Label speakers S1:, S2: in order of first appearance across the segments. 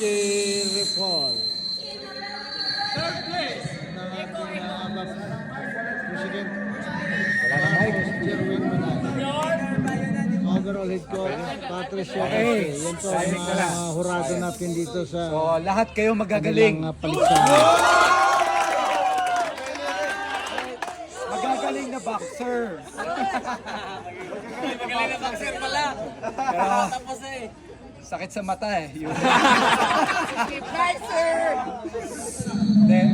S1: Richie Paul.
S2: Third place.
S1: President. Wala na mic. Jerwin Manal. Overall head coach, Patricio.
S3: Okay.
S1: Yan po ang mga hurado natin dito sa
S3: So, lahat kayo magagaling.
S1: palitan.
S3: Magagaling na boxer.
S2: Magaling na boxer pala.
S3: Pero,
S2: Tapos eh.
S3: sakit sa mata eh. Yun.
S2: Boxer!
S3: Then,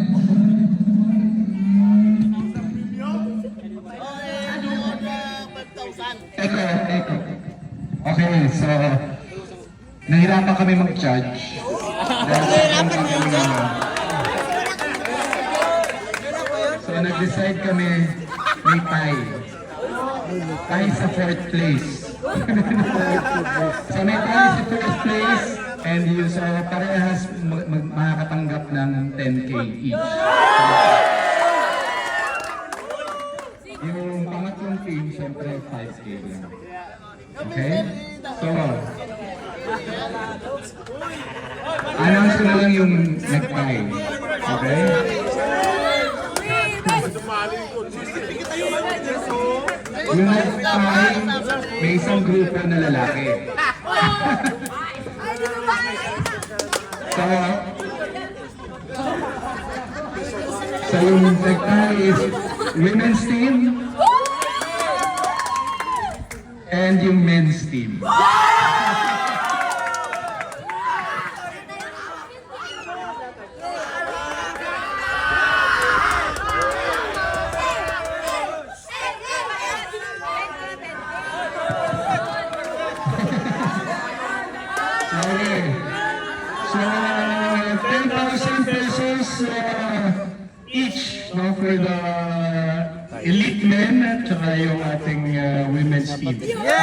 S4: Eko. Okay, so nahirapan kami mag-judge. So nag-decide kami may tie. Tie sa fourth place. So may tie sa fourth place and yung so parehas makakatanggap ng 10K each. Yung pangatlong team, syempre 5K lang. Okay? So, announce ko na lang yung nag-tie. Okay? Yung nag-tie, may isang grupo na lalaki. So yung nag-tie is women's team and yung men's team. Okay. So 10,000 pesos each no, for the elite men at saka yung ating women's team. 10,000 pesos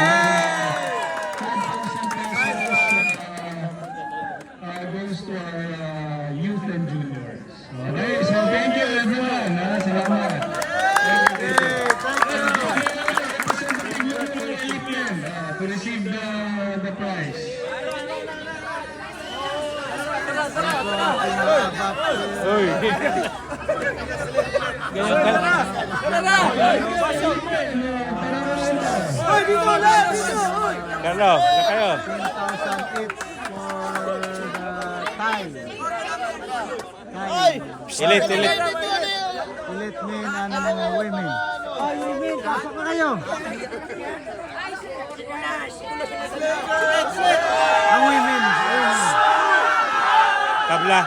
S4: goes to our youth and juniors. Okay, so thank you everyone. Salamat. Representative Union Elite Men to receive the prize.
S5: Carlo, na kayo.
S1: 10,000 each for the tie.
S5: Elite.
S1: Elite men and women. Women, pasok na kayo. Ang women.
S5: Tabla.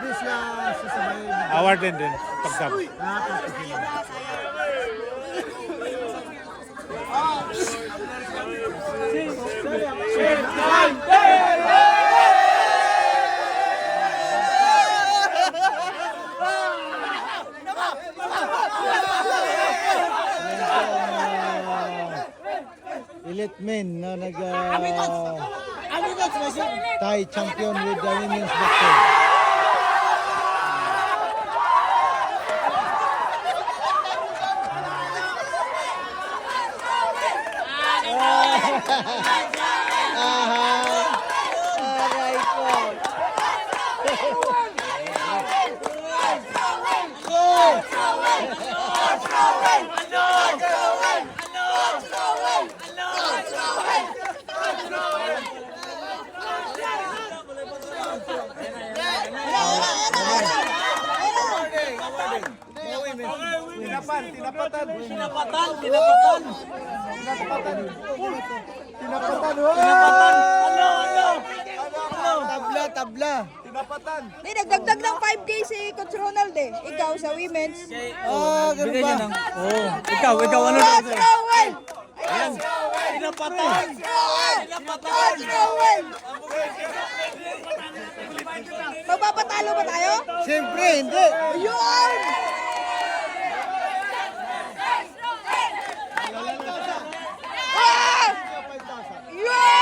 S1: This sasabay.
S5: Award din. Pagtab.
S1: Elite men na Thai champion with the women's boxing. Tabla.
S6: May nagdagdag ng 5K si Coach Ronald eh. Ikaw sa women's.
S1: Ganun ba?
S3: ikaw ano na?
S6: Coach Rowell!
S3: Ayan. Tinapatan.
S6: Coach Rowell! Magpapatalo ba tayo?
S1: Siyempre, hindi.
S6: Ayun! Ah! Yun!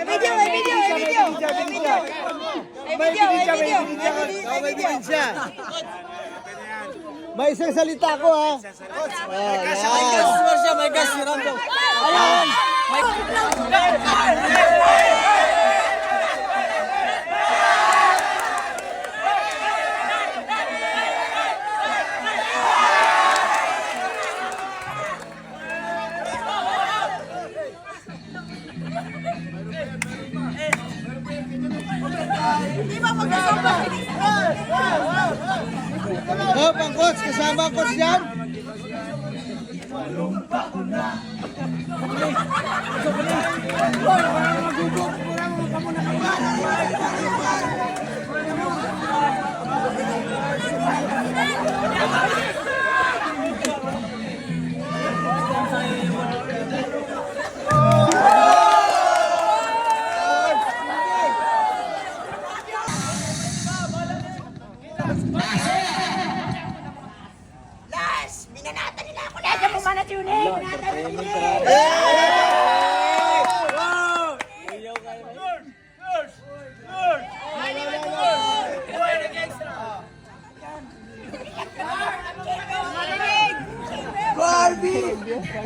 S6: video.
S1: May isang salita ko ha.
S3: May gas si Rambo.
S1: Oh, pang coach, kasama ang coach yan.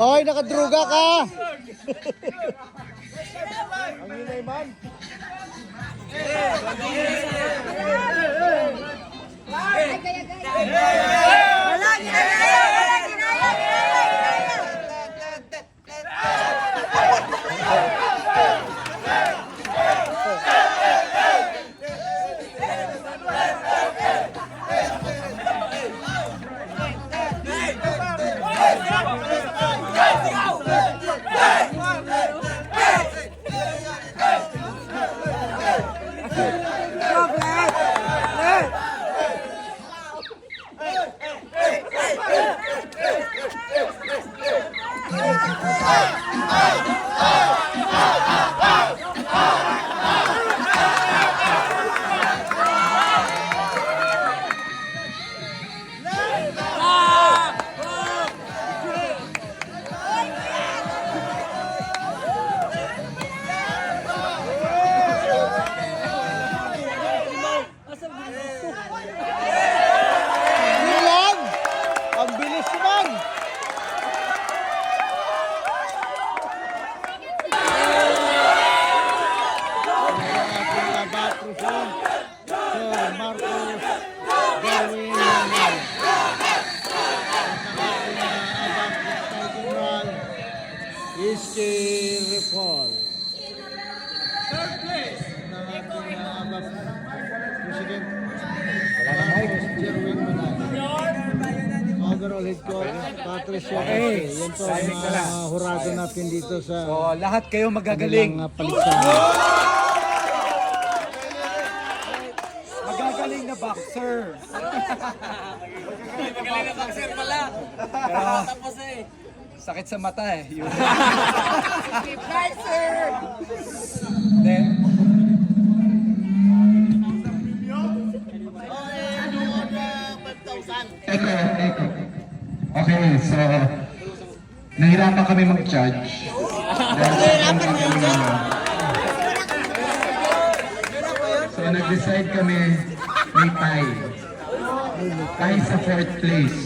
S1: Hoy, nakadruga ka. Ang inay man. Yun lang. Ang bilis naman. Sir Marcos Darwin Lamal. Iski Repol.
S2: Third place.
S1: President Marcos Jerwin Manal. Overall head coach Patricio.
S3: Okay.
S1: Yan po
S3: Signing
S1: ang
S3: ka na.
S1: mga hurado natin dito sa
S3: So, lahat kayo magagaling.
S1: kanilang paligsahan.
S3: Magagaling na boxer.
S2: Magaling na boxer pala.
S3: Pero,
S2: Tapos eh.
S3: sakit sa mata eh. Yun. Then,
S4: Eko. Okay, so nahirapan kami mag-judge. So nag-decide kami may tie. Tie sa fourth place.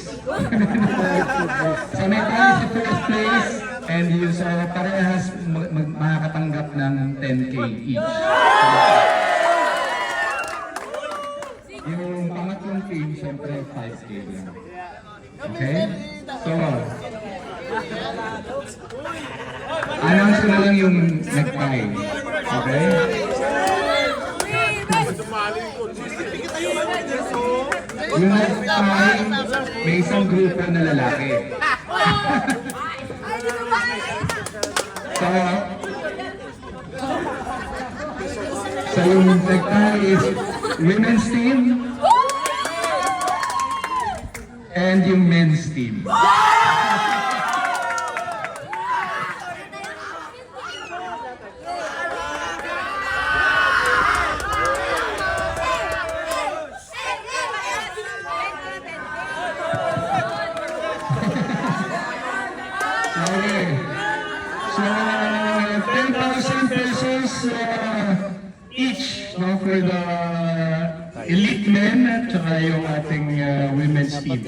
S4: So may tie sa fourth place and yung so parehas makakatanggap ng 10K each. Yung pangatlong team, syempre 5K lang. Okay? So, announce ko na lang yung nag-tie. Okay? Yung nag-tie, may isang grupo na lalaki. So yung nag-tie is women's team and yung men's team. Okay. So, 10,000 pesos each for the elite men at saka yung ating women's team.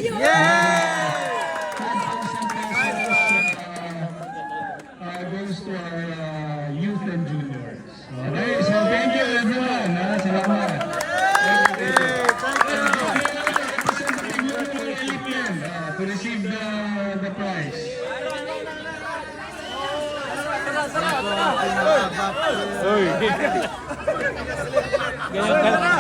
S4: Goes to our youth and juniors. Okay, so thank you everyone. Salamat. Representative Union Elite Men to receive the prize.
S5: Uy. Ganyan ka.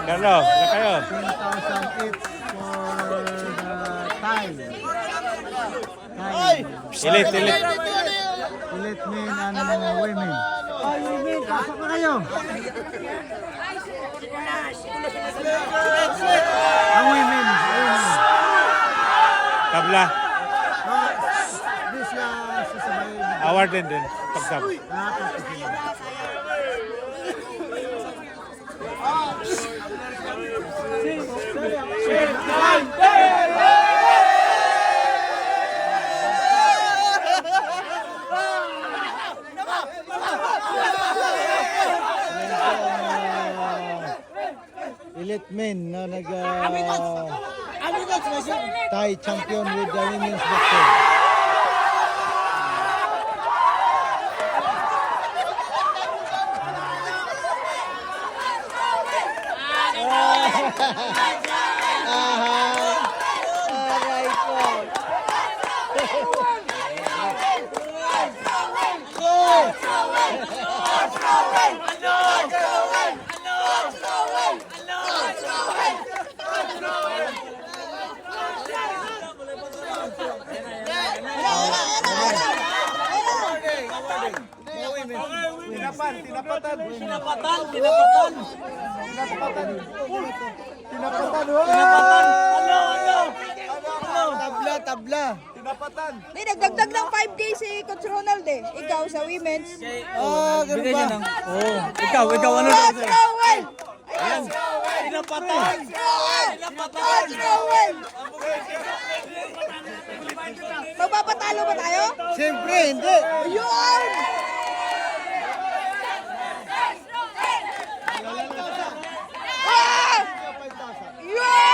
S5: Carlo, na kayo.
S1: 10,000 each for the time.
S5: Elite.
S1: Elite men and women. Women, pasok na kayo. Ang women.
S5: Tabla.
S1: This sasabay.
S5: Award din. Pagsab.
S1: Elite men na Thai champion with the women's boxing. Tabla.
S6: May nagdagdag ng 5K si Coach Ronald eh. Ikaw sa women's.
S1: Ganun ba?
S3: Ikaw ano
S6: Coach Rowell!
S2: Tinapatan!
S6: Coach Rowell! Magpapatalo ba tayo?
S1: Siyempre, hindi.
S6: Ayun! Ah! Yun!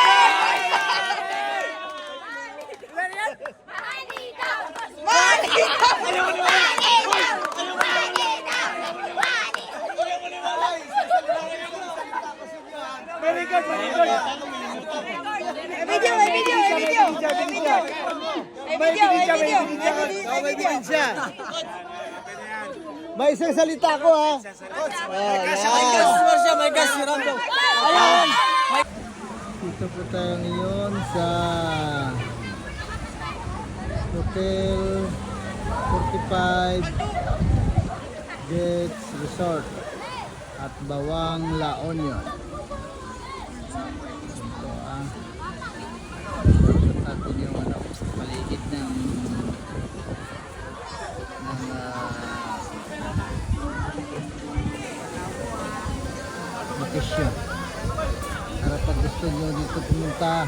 S1: May siya. May isang salita ko ha.
S2: May gas si Rambo.
S1: Dito po tayo ngayon sa Hotel 45 Gates Resort at Bawang La Union. Ito shoot natin yung paligid ng location. Para pag gusto nyo dito pumunta,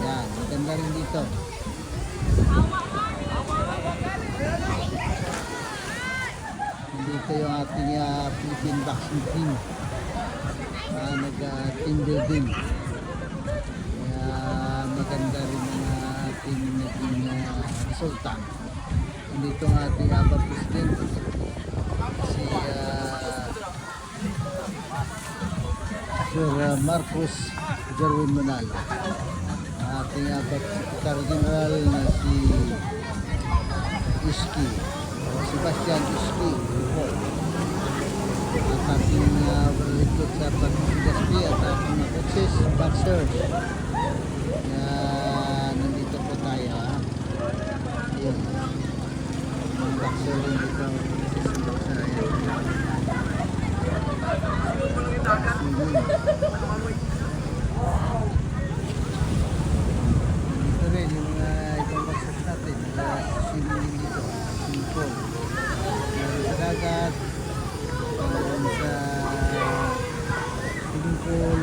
S1: yan, maganda rin dito. Dito yung ating Philippine boxing team, nag-team building. Kaya maganda rin ang ating naging resulta. Nandito ang ating president, si Sir Marcos Jerwin Manal, ating Secretary General na si Iski, Sebastian Iski, at ating recruit sa Pag-Gaspi at ating mga coaches, boxers. Nandito po tayo ayun, mga boxer rin dito, boxer, dito rin yung mga ibang boxers natin, swimming dito, swimming pool, meron sa dagat, meron sa swimming pool,